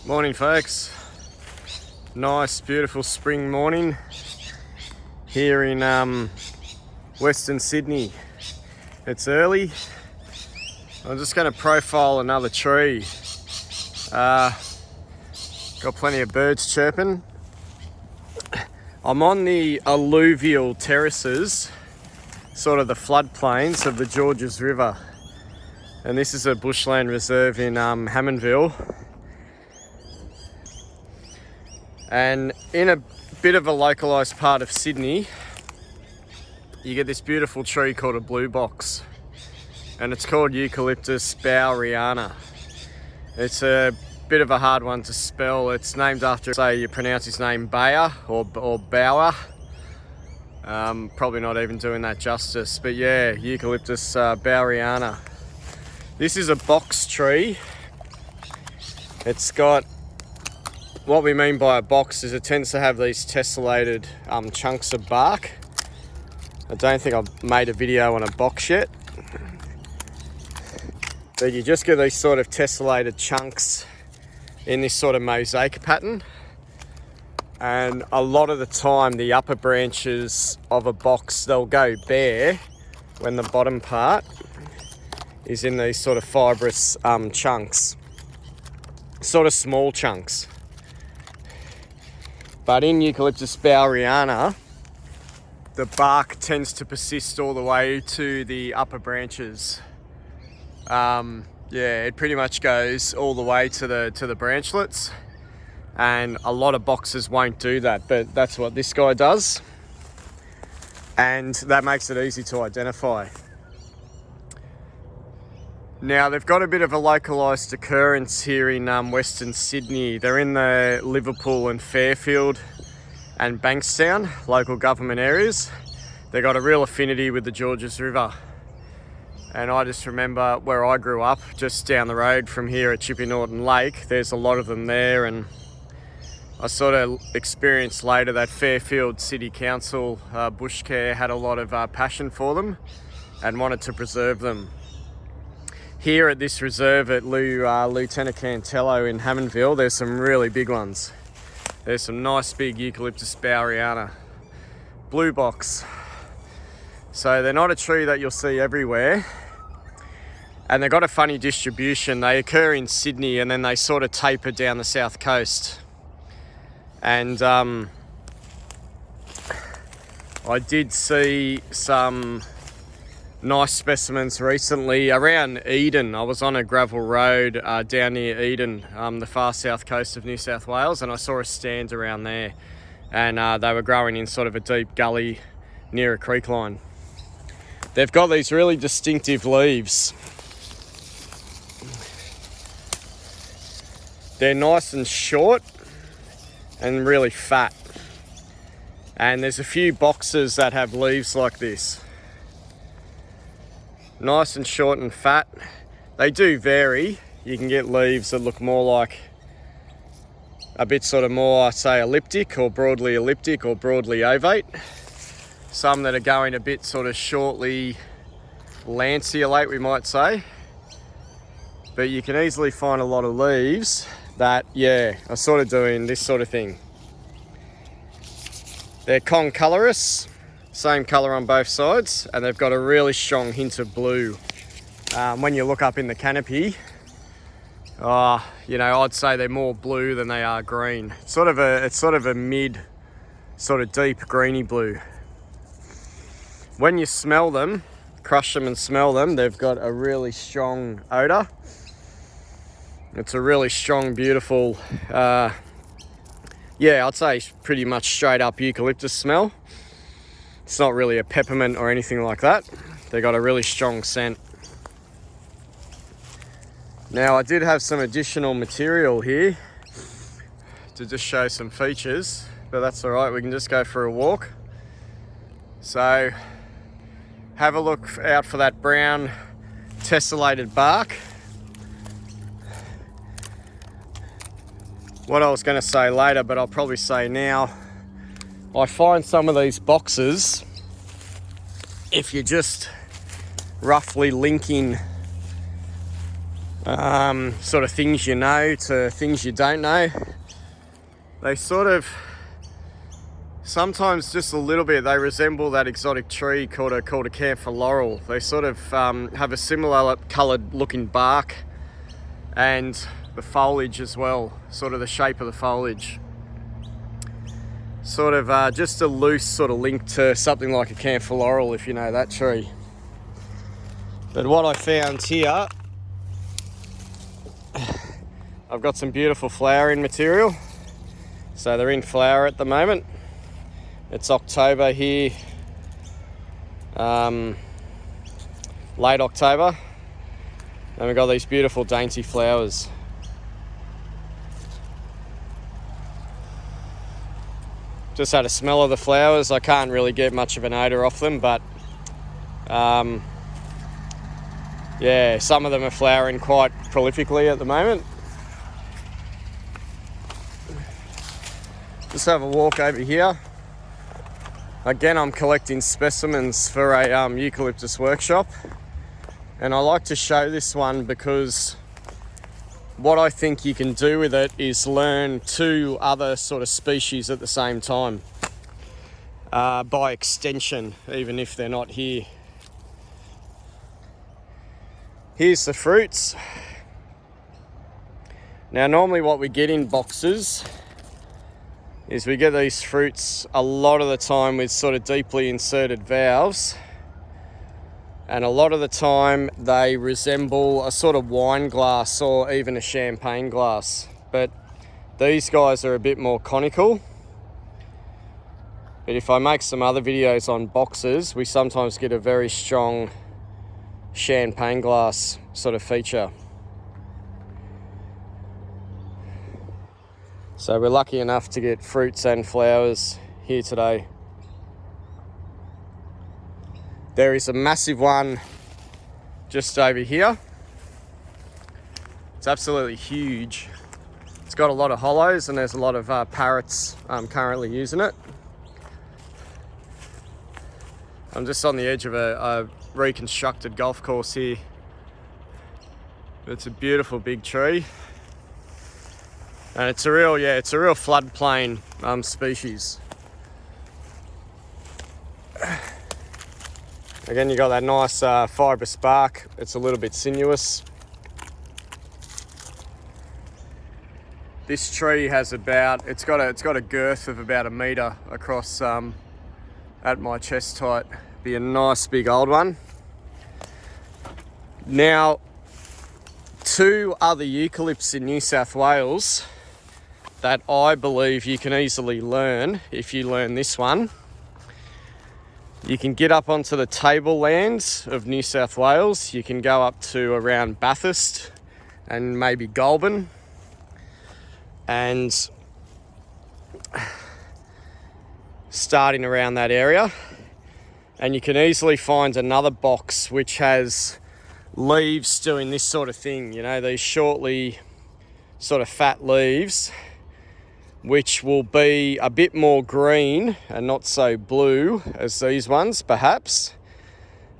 Morning folks, nice beautiful spring morning here in Western Sydney. It's early. I'm just going to profile another tree. Got plenty of birds chirping. I'm on the alluvial terraces, sort of the floodplains of the Georges River, and this is a bushland reserve in Hammondville. And in a bit of a localised part of Sydney, you get this beautiful tree called a blue box, and it's called Eucalyptus baueriana. It's a bit of a hard one to spell. It's named after, say you pronounce his name Bayer or Bauer. Probably not even doing that justice, but yeah, Eucalyptus baueriana. This is a box tree. It's got, what we mean by a box is it tends to have these tessellated chunks of bark. I don't think I've made a video on a box yet, but you just get these sort of tessellated chunks in this sort of mosaic pattern, and a lot of the time the upper branches of a box, they'll go bare when the bottom part is in these sort of fibrous chunks, sort of small chunks. But in Eucalyptus baueriana, the bark tends to persist all the way to the upper branches. Yeah, it pretty much goes all the way to the branchlets, and a lot of boxes won't do that, but that's what this guy does, and that makes it easy to identify. Now, they've got a bit of a localised occurrence here in Western Sydney. They're in the Liverpool and Fairfield and Bankstown local government areas. They've got a real affinity with the Georges River. And I just remember where I grew up, just down the road from here at Chippy Norton Lake, there's a lot of them there, and I sort of experienced later that Fairfield City Council Bush Care had a lot of passion for them and wanted to preserve them. Here at this reserve at Lieutenant Cantello in Hammondville, there's some really big ones. There's some nice big Eucalyptus baueriana. Blue box. So they're not a tree that you'll see everywhere. And they've got a funny distribution. They occur in Sydney and then they sort of taper down the south coast. And I did see some nice specimens recently around Eden. I was on a gravel road down near Eden, the far south coast of New South Wales, and I saw a stand around there, and they were growing in sort of a deep gully near a creek line. They've got these really distinctive leaves. They're nice and short and really fat, and there's a few boxes that have leaves like this. Nice and short and fat. They do vary. You can get leaves that look more like a bit sort of more, say, elliptic or broadly elliptic or broadly ovate. Some that are going a bit sort of shortly lanceolate, we might say. But you can easily find a lot of leaves that, yeah, are sort of doing this sort of thing. They're concolorous. Same colour on both sides, and they've got a really strong hint of blue. When you look up in the canopy, you know, I'd say they're more blue than they are green. It's sort of a mid, sort of deep greeny blue. When you smell them, crush them and smell them, they've got a really strong odour. It's a really strong, beautiful, yeah, I'd say pretty much straight up eucalyptus smell. It's not really a peppermint or anything like that. They got a really strong scent. Now, I did have some additional material here to just show some features, but that's all right. We can just go for a walk. So have a look out for that brown tessellated bark. What I was going to say later, but I'll probably say now, I find some of these boxes, if you're just roughly linking sort of things you know to things you don't know. They sort of, sometimes just a little bit, they resemble that exotic tree called a camphor laurel. They sort of have a similar coloured looking bark, and the foliage as well, sort of the shape of the foliage. Sort of just a loose sort of link to something like a camphor laurel, if you know that tree. But what I found here, I've got some beautiful flowering material. So they're in flower at the moment. It's October here, late October, and we've got these beautiful dainty flowers. Just had a smell of the flowers. I can't really get much of an odour off them, but yeah, some of them are flowering quite prolifically at the moment. Just have a walk over here. Again, I'm collecting specimens for a eucalyptus workshop, and I like to show this one because what I think you can do with it is learn two other sort of species at the same time, by extension, even if they're not here. Here's the fruits. Now, normally what we get in boxes is we get these fruits a lot of the time with sort of deeply inserted valves, and a lot of the time they resemble a sort of wine glass or even a champagne glass, but these guys are a bit more conical. But if I make some other videos on boxes, we sometimes get a very strong champagne glass sort of feature. So we're lucky enough to get fruits and flowers here today. There is a massive one just over here. It's absolutely huge. It's got a lot of hollows, and there's a lot of parrots currently using it. I'm just on the edge of a reconstructed golf course here. It's a beautiful big tree. And it's a real floodplain species. Again, you got that nice fibrous bark. It's a little bit sinuous. This tree has it's got a girth of about 1 metre across at my chest height. Be a nice big old one. Now, two other eucalypts in New South Wales that I believe you can easily learn if you learn this one. You can get up onto the tablelands of New South Wales. You can go up to around Bathurst and maybe Goulburn, and starting around that area, and you can easily find another box which has leaves doing this sort of thing, you know, these shortly sort of fat leaves, which will be a bit more green and not so blue as these ones perhaps.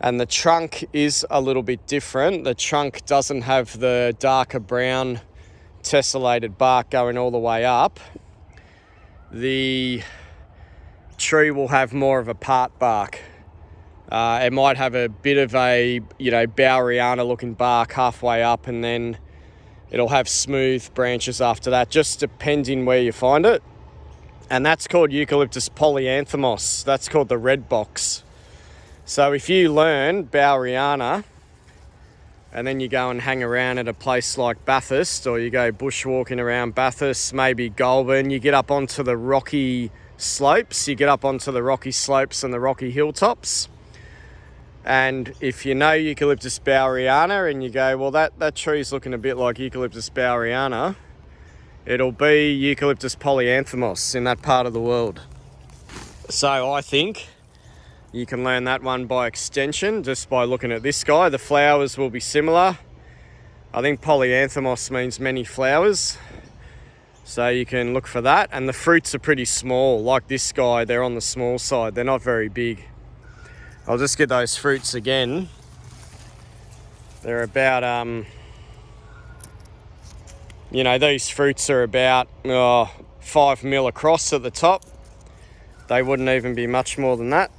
And the trunk is a little bit different. The trunk doesn't have the darker brown tessellated bark going all the way up. The tree will have more of a part bark. It might have a bit of a, you know, baueriana looking bark halfway up, and then it'll have smooth branches after that, just depending where you find it. And that's called Eucalyptus polyanthemos. That's called the red box. So if you learn baueriana and then you go and hang around at a place like Bathurst, or you go bushwalking around Bathurst, maybe Goulburn, you get up onto the rocky slopes, and the rocky hilltops. And if you know Eucalyptus baueriana and you go, well, that tree's looking a bit like Eucalyptus baueriana, it'll be Eucalyptus polyanthemos in that part of the world. So I think you can learn that one by extension just by looking at this guy. The flowers will be similar. I think polyanthemos means many flowers, so you can look for that. And the fruits are pretty small, like this guy, they're on the small side, they're not very big. I'll just get those fruits again. They're about You know, these fruits are about 5 mil across at the top. They wouldn't even be much more than that.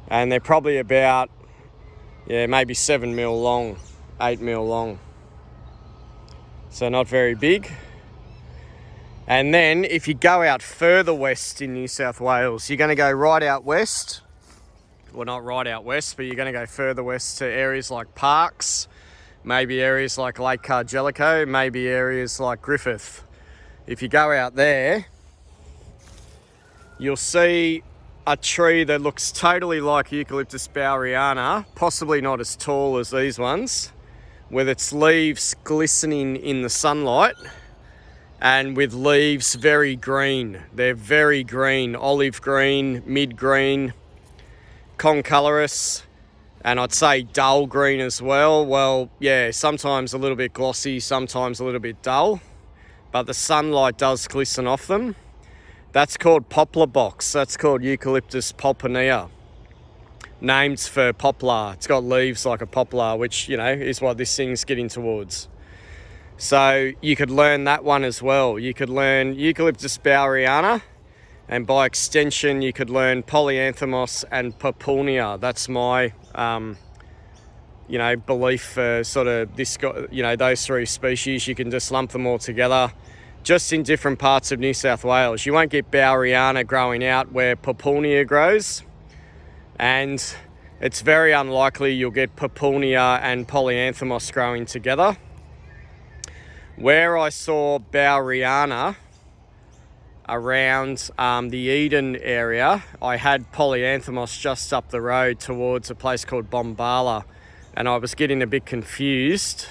And they're probably about, maybe 7 mil long, 8 mil long. So not very big. And then if you go out further west in New South Wales, you're going to go right out west. Well, not right out west, but you're going to go further west to areas like Parks, maybe areas like Lake Cargellico, maybe areas like Griffith. If you go out there, you'll see a tree that looks totally like Eucalyptus baueriana, possibly not as tall as these ones, with its leaves glistening in the sunlight and with leaves very green. They're very green, olive green, mid-green, concolorous, and I'd say dull green as well. Well, yeah, sometimes a little bit glossy, sometimes a little bit dull, but the sunlight does glisten off them. That's called poplar box. That's called Eucalyptus pulponea, named for poplar. It's got leaves like a poplar, which, is what this thing's getting towards. So you could learn that one as well. You could learn Eucalyptus baueriana, and by extension, you could learn Polyanthemos and pulponea. That's my, belief for sort of this, those three species. You can just lump them all together, just in different parts of New South Wales. You won't get baueriana growing out where pulponea grows, and it's very unlikely you'll get pulponea and Polyanthemos growing together. Where I saw baueriana around the Eden area, I had Polyanthemos just up the road towards a place called Bombala, and I was getting a bit confused.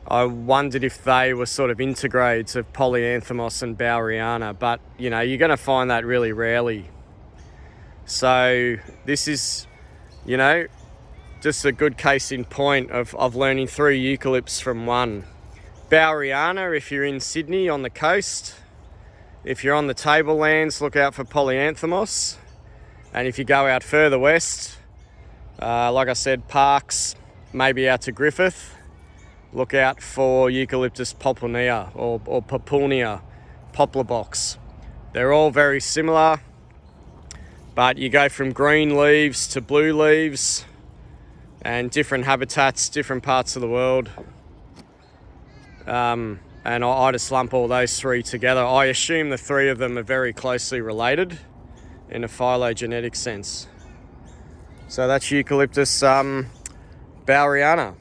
I wondered if they were sort of intergrades of Polyanthemos and baueriana, but you're going to find that really rarely. So this is, just a good case in point of learning 3 eucalypts from one. Baueriana if you're in Sydney on the coast. If you're on the tablelands, look out for Polyanthemos. And if you go out further west, like I said, Parks, maybe out to Griffith, look out for Eucalyptus pulponea or pulponea, poplar box. They're all very similar, but you go from green leaves to blue leaves, and different habitats, different parts of the world. And I just lump all those 3 together. I assume the 3 of them are very closely related in a phylogenetic sense. So that's Eucalyptus baueriana.